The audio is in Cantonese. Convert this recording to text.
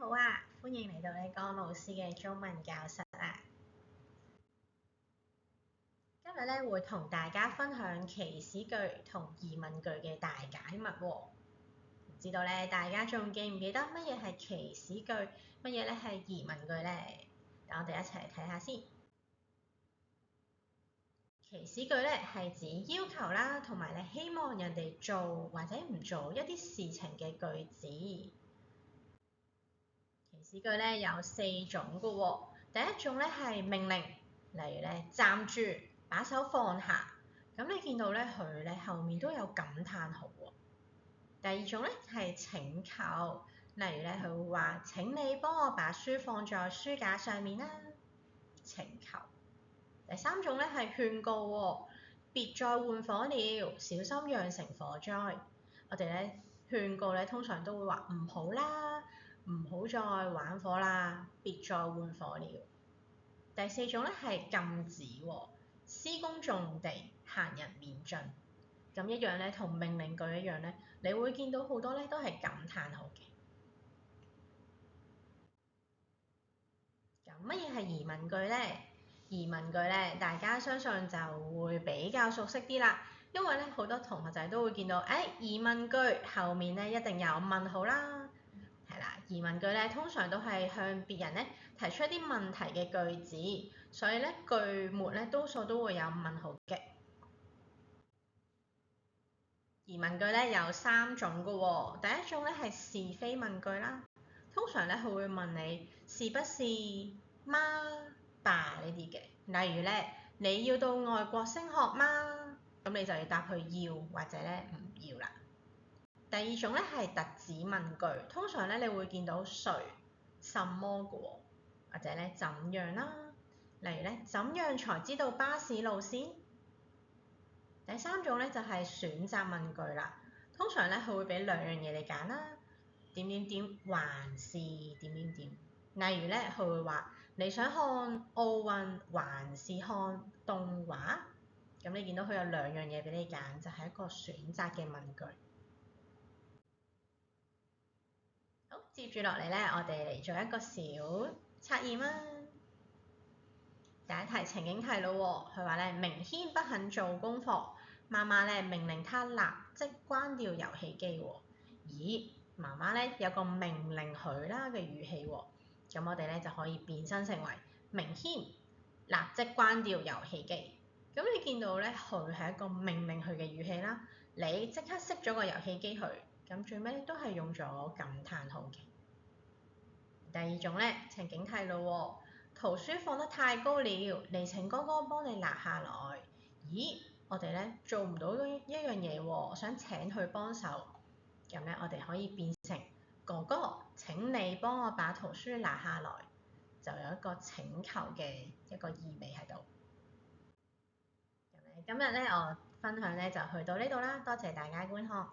好啊，歡迎嚟到你江老師嘅中文教室啊！今日咧會同大家分享祈使句同疑問句嘅大解密喎。唔知道咧，大家仲記唔記得乜嘢係祈使句，乜嘢咧係疑問句咧？等我哋一齊嚟睇下先。祈使句咧係指要求啦，同埋你希望人哋做或者唔做一啲事情嘅句子。祈使句咧有4種嘅喎，第一種咧係命令，例如咧站住，把手放下，咁你見到咧佢咧後面都有感嘆號喎。第二種咧係請求，例如咧佢會話請你幫我把書放在書架上面啦，請求。第三種咧係勸告喎，別再玩火了，小心釀成火災。我哋咧勸告咧通常都會話唔好啦，唔好再玩火啦，別再玩火了。第四種咧係禁止喎，施工重地，行人免進。咁一樣咧同命令句一樣咧，你會見到好多咧都係感嘆號嘅。咁乜嘢係疑問句咧？疑問句咧，大家相信就會比較熟悉啲啦，因為咧好多同學仔都會見到，疑問句後面咧一定有問號啦，係啦，疑問句咧通常都係向別人咧提出一啲問題嘅句子，所以咧句末咧多數都會有問號嘅。疑問句咧有3種嘅喎，第一種咧係是非問句啦，通常咧佢會問你是不是嗎？吧呢啲嘅，例如咧你要到外國升學嗎？咁你就要答佢要或者咧唔要啦。第二種咧係特指問句，通常咧你會見到誰、什麼嘅喎，或者咧怎樣啦。例如咧怎樣才知道巴士路線？第三種咧就係選擇問句啦，通常咧佢會俾2樣嘢你揀啦，點點點還是點點點。例如咧佢會話你想看奧運還是看動畫？咁你見到佢有2樣嘢俾你揀，就係一個選擇嘅問句。好，接住落嚟咧，我哋嚟做一個小測驗啦。第一題情景題咯喎，佢話咧明軒不肯做功課，媽媽咧命令他立即關掉遊戲機喎。咦，媽媽咧有個命令佢啦嘅語氣喎，咁我哋咧就可以變身成為明軒立即關掉遊戲機。咁你見到咧佢係一個命令佢嘅語氣啦，你即刻熄咗個遊戲機佢，咁最尾都係用咗感嘆號嘅。第二種咧情景題咯喎，圖書放得太高了，嚟請哥哥幫你拿下來。咦，我哋咧做唔到一樣嘢喎，想請佢幫手，咁咧我哋可以變成哥哥請你幫我把圖書拿下來，就有一個請求嘅一個意味喺度。咁今日咧我分享咧就去到呢度啦，多謝大家觀看。